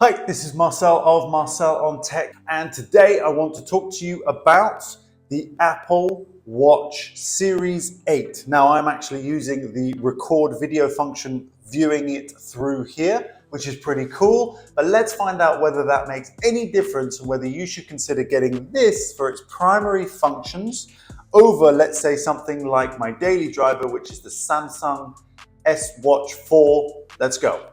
Hi, this is Marcel of Marcel on Tech, and today I want to talk to you about the Apple Watch Series 8. Now, I'm actually using the record video function, viewing it through here, which is pretty cool, but let's find out whether that makes any difference and whether you should consider getting this for its primary functions over, let's say, something like my daily driver, which is the Samsung S Watch 4. Let's go.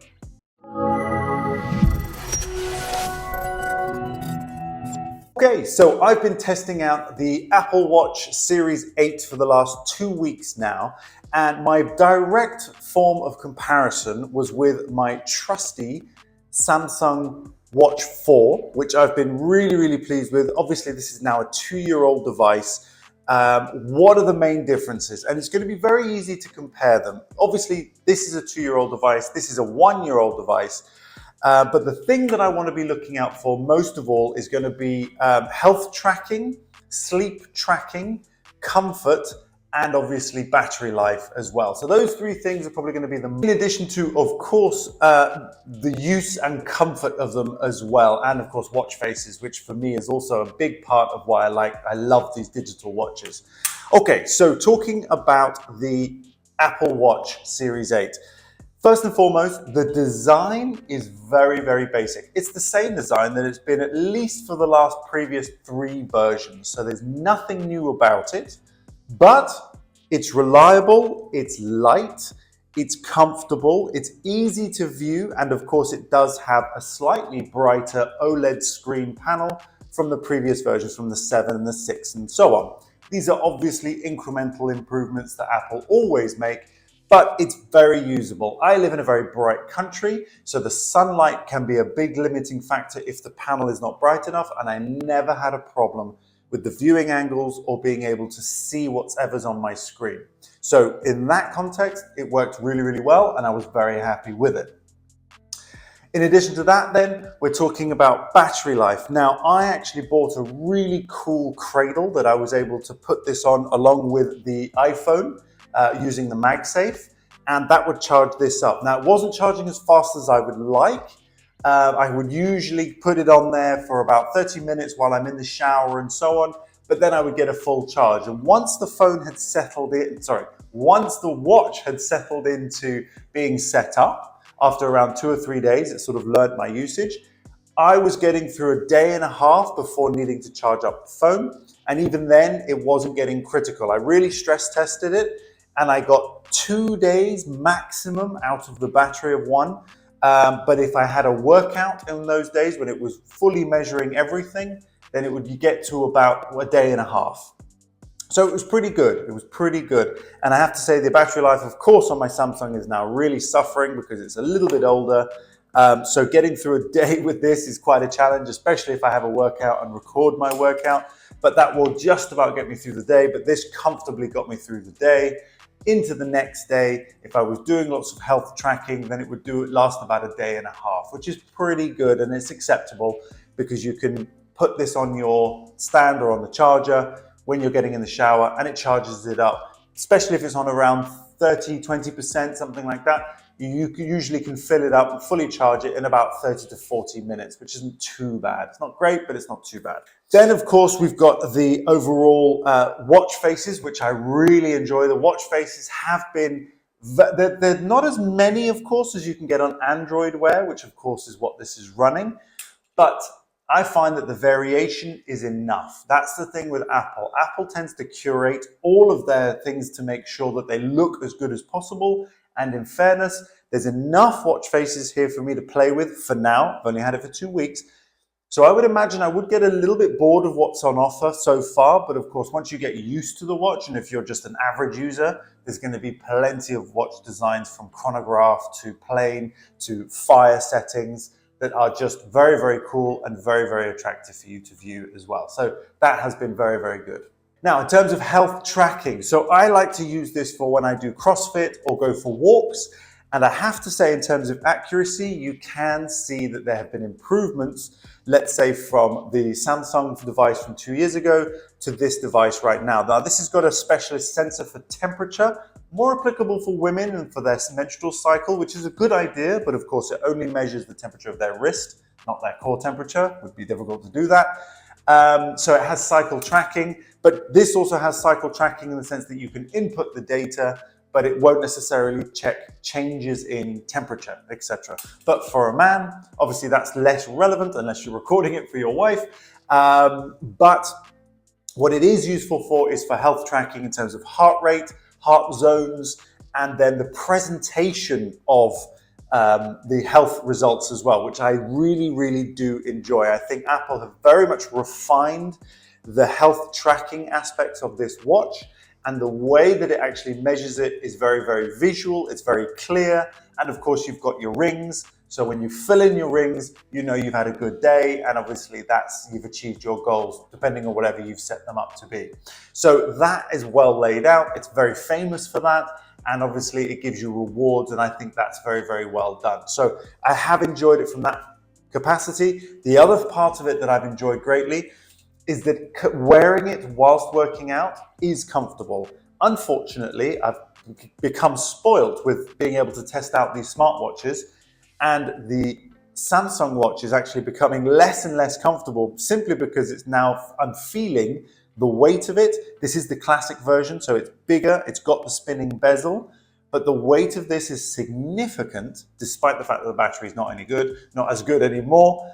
Okay, so I've been testing out the Apple Watch Series 8 for the last 2 weeks now, and my direct form of comparison was with my trusty Samsung Watch 4, which I've been really pleased with. Obviously, this is now a 2-year-old device. What are the main differences? And it's going to be very easy to compare them. Obviously, this is a 2-year-old device. This is a 1-year-old device. But the thing that I want to be looking out for most of all is going to be health tracking, sleep tracking, comfort, and obviously battery life as well. So those three things are probably going to be in addition to, of course, the use and comfort of them as well. And of course, watch faces, which for me is also a big part of why I love these digital watches. Okay, so talking about the Apple Watch Series 8. First and foremost, the design is very basic. It's the same design that it's been at least for the last previous 3 versions. So there's nothing new about it, but it's reliable, it's light, it's comfortable, it's easy to view, and of course it does have a slightly brighter OLED screen panel from the previous versions, from the 7 and the 6 and so on. These are obviously incremental improvements that Apple always make, but it's very usable. I live in a very bright country, so the sunlight can be a big limiting factor if the panel is not bright enough, and I never had a problem with the viewing angles or being able to see whatever's on my screen. So in that context, it worked really well, and I was very happy with it. In addition to that then, we're talking about battery life. Now, I actually bought a really cool cradle that I was able to put this on along with the iPhone, using the MagSafe, and that would charge this up. Now, it wasn't charging as fast as I would like. I would usually put it on there for about 30 minutes while I'm in the shower and so on, but then I would get a full charge. And once the phone had settled in, once the watch had settled into being set up, after around 2 or 3 days, it sort of learned my usage. I was getting through a day and a half before needing to charge up the phone. And even then, it wasn't getting critical. I really stress tested it, and I got 2 days maximum out of the battery of 1. But if I had a workout in those days when it was fully measuring everything, then it would get to about a day and a half. So it was pretty good. It was pretty good. And I have to say the battery life, of course, on my Samsung is now really suffering because it's a little bit older. So getting through a day with this is quite a challenge, especially if I have a workout and record my workout. But that will just about get me through the day. But this comfortably got me through the day. Into the next day, if I was doing lots of health tracking, then it would last about a day and a half, which is pretty good, and it's acceptable because you can put this on your stand or on the charger when you're getting in the shower, and it charges it up, especially if it's on around 30-20%, something like that. You usually can fill it up and fully charge it in about 30 to 40 minutes, which isn't too bad. It's not great, but it's not too bad. Then, of course, we've got the overall watch faces, which I really enjoy. The watch faces have been, they're not as many, of course, as you can get on Android Wear, which, of course, is what this is running. But I find that the variation is enough. That's the thing with Apple. Apple tends to curate all of their things to make sure that they look as good as possible. And in fairness, there's enough watch faces here for me to play with for now. I've only had it for 2 weeks. So I would imagine I would get a little bit bored of what's on offer so far. But of course, once you get used to the watch, and if you're just an average user, there's going to be plenty of watch designs from chronograph to plain to fire settings that are just very cool and very attractive for you to view as well. So that has been very good. Now, in terms of health tracking, so I like to use this for when I do CrossFit or go for walks. And I have to say, in terms of accuracy, you can see that there have been improvements, let's say from the Samsung device from 2 years ago to this device right now. Now, this has got a specialist sensor for temperature, more applicable for women and for their menstrual cycle, which is a good idea, but of course it only measures the temperature of their wrist, not their core temperature. It would be difficult to do that. So it has cycle tracking, but this also has cycle tracking in the sense that you can input the data, but it won't necessarily check changes in temperature, etc. But for a man, obviously that's less relevant unless you're recording it for your wife. But what it is useful for is for health tracking in terms of heart rate, heart zones, and then the presentation of the health results as well, which I really, really do enjoy. I think Apple have very much refined the health tracking aspects of this watch, and the way that it actually measures it is very, very visual, it's very clear, and of course you've got your rings, so when you fill in your rings, you know you've had a good day, and obviously you've achieved your goals, depending on whatever you've set them up to be. So that is well laid out, it's very famous for that, and obviously it gives you rewards, and I think that's very, very well done. So I have enjoyed it from that capacity. The other part of it that I've enjoyed greatly is that wearing it whilst working out is comfortable. Unfortunately, I've become spoiled with being able to test out these smartwatches, and the Samsung watch is actually becoming less and less comfortable simply because I'm feeling the weight of it. This is the classic version, so it's bigger, it's got the spinning bezel, but the weight of this is significant, despite the fact that the battery is not as good anymore.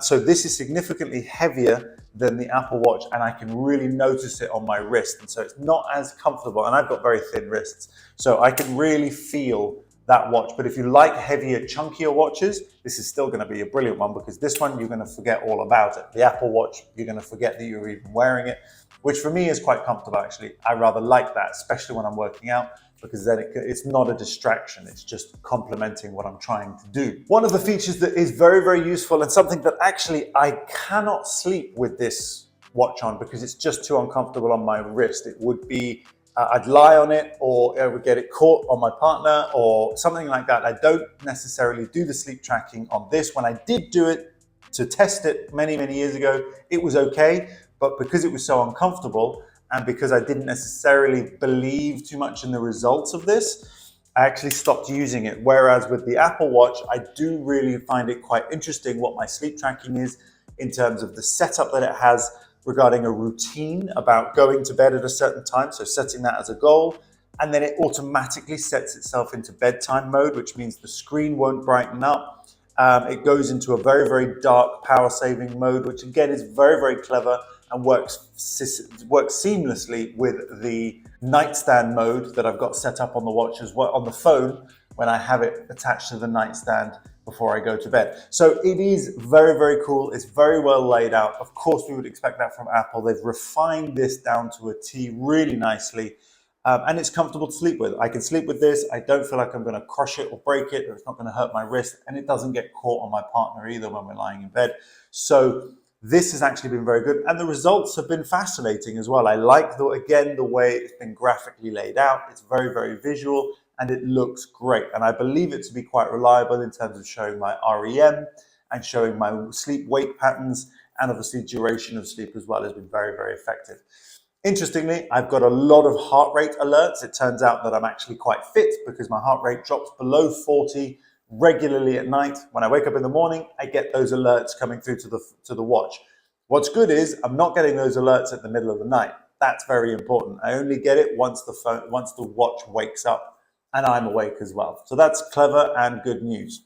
So this is significantly heavier than the Apple Watch, and I can really notice it on my wrist, and so it's not as comfortable, and I've got very thin wrists, so I can really feel that watch. But if you like heavier, chunkier watches, this is still going to be a brilliant one, because this one you're going to forget all about it. The Apple Watch, you're going to forget that you're even wearing it, which for me is quite comfortable actually. I rather like that, especially when I'm working out, because then it's not a distraction, it's just complementing what I'm trying to do. One of the features that is very, very useful, and something that actually I cannot sleep with this watch on because it's just too uncomfortable on my wrist. It would be, I'd lie on it, or I would get it caught on my partner or something like that. I don't necessarily do the sleep tracking on this. When I did do it to test it many, many years ago, it was okay, but because it was so uncomfortable, and because I didn't necessarily believe too much in the results of this, I actually stopped using it. Whereas with the Apple Watch, I do really find it quite interesting what my sleep tracking is in terms of the setup that it has regarding a routine about going to bed at a certain time, so setting that as a goal, and then it automatically sets itself into bedtime mode, which means the screen won't brighten up. It goes into a very, very dark power saving mode, which again is very, very clever and works seamlessly with the nightstand mode that I've got set up on the watch as well, on the phone, when I have it attached to the nightstand before I go to bed. So it is very, very cool. It's very well laid out. Of course, we would expect that from Apple. They've refined this down to a T really nicely. And it's comfortable to sleep with. I can sleep with this. I don't feel like I'm going to crush it or break it, or it's not going to hurt my wrist, and it doesn't get caught on my partner either when we're lying in bed. So this has actually been very good, and the results have been fascinating as well. I like, the way it's been graphically laid out. It's very, very visual, and it looks great. And I believe it to be quite reliable in terms of showing my REM and showing my sleep wake patterns, and obviously duration of sleep as well has been very, very effective. Interestingly, I've got a lot of heart rate alerts. It turns out that I'm actually quite fit because my heart rate drops below 40 regularly at night. When I wake up in the morning, I get those alerts coming through to the watch. What's good is I'm not getting those alerts at the middle of the night. That's very important. I only get it once the watch wakes up and I'm awake as well. So that's clever and good news.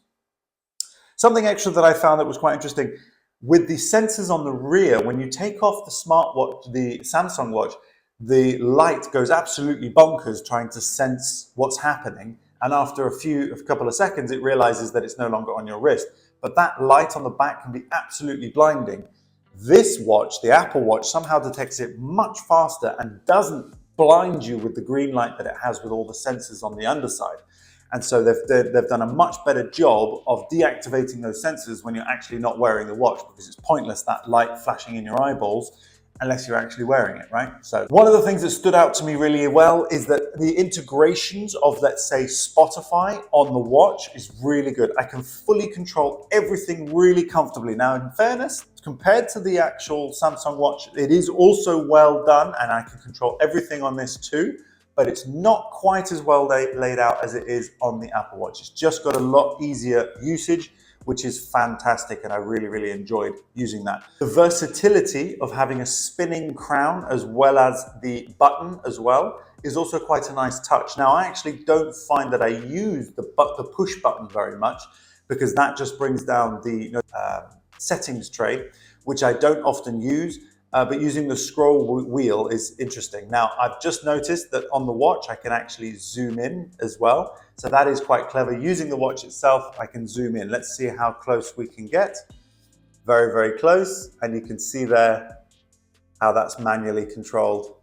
Something extra that I found that was quite interesting, with the sensors on the rear, when you take off the smartwatch, the Samsung watch, the light goes absolutely bonkers trying to sense what's happening. And after a couple of seconds, it realizes that it's no longer on your wrist. But that light on the back can be absolutely blinding. This watch, the Apple Watch, somehow detects it much faster and doesn't blind you with the green light that it has with all the sensors on the underside. And so they've done a much better job of deactivating those sensors when you're actually not wearing the watch, because it's pointless, that light flashing in your eyeballs. unless you're actually wearing it, right? So one of the things that stood out to me really well is that the integrations of, let's say, Spotify on the watch is really good. I can fully control everything really comfortably. Now, in fairness, compared to the actual Samsung watch, it is also well done, and I can control everything on this too, but it's not quite as well laid out as it is on the Apple Watch. It's just got a lot easier usage, which is fantastic, and I really, really enjoyed using that. The versatility of having a spinning crown as well as the button as well is also quite a nice touch. Now, I actually don't find that I use the push button very much, because that just brings down the settings tray, which I don't often use. But using the scroll wheel is interesting. Now, I've just noticed that on the watch, I can actually zoom in as well. So that is quite clever. Using the watch itself, I can zoom in. Let's see how close we can get. Very, very close. And you can see there how that's manually controlled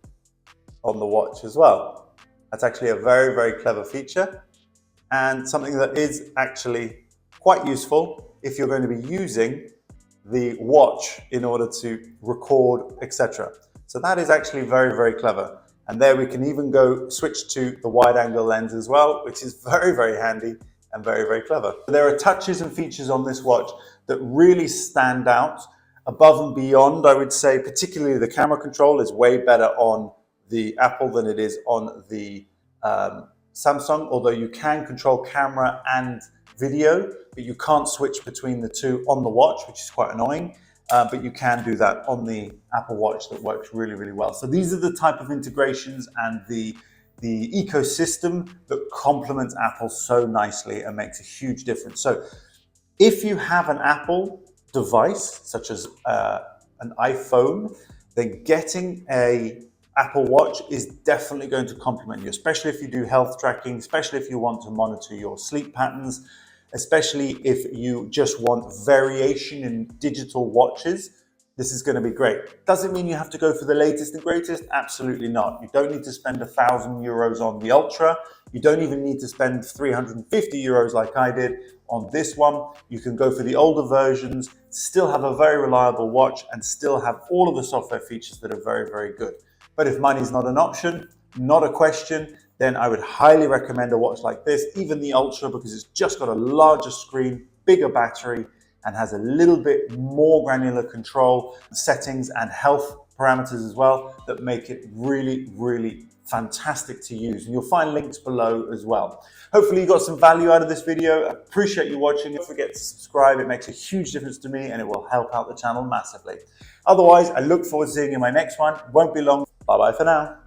on the watch as well. That's actually a very, very clever feature, and something that is actually quite useful if you're going to be using the watch in order to record, etc. So that is actually very, very clever. And there we can even go switch to the wide angle lens as well, which is very, very handy and very, very clever. There are touches and features on this watch that really stand out above and beyond. I would say particularly the camera control is way better on the Apple than it is on the Samsung, although you can control camera and video, but you can't switch between the two on the watch, which is quite annoying. But you can do that on the Apple Watch. That works really, really well. So these are the type of integrations and the ecosystem that complements Apple so nicely and makes a huge difference. So if you have an Apple device, such as an iPhone, then getting a Apple Watch is definitely going to complement you, especially if you do health tracking, especially if you want to monitor your sleep patterns, especially if you just want variation in digital watches. This is going to be great. Does it mean you have to go for the latest and greatest? Absolutely not. You don't need to spend €1,000 on the Ultra. You don't even need to spend €350 like I did on this one. You can go for the older versions, still have a very reliable watch, and still have all of the software features that are very, very good. But if money is not an option, not a question, then I would highly recommend a watch like this, even the Ultra, because it's just got a larger screen, bigger battery, and has a little bit more granular control, settings, and health parameters as well that make it really, really fantastic to use. And you'll find links below as well. Hopefully you got some value out of this video. I appreciate you watching. Don't forget to subscribe. It makes a huge difference to me, and it will help out the channel massively. Otherwise, I look forward to seeing you in my next one. It won't be long. Bye-bye for now.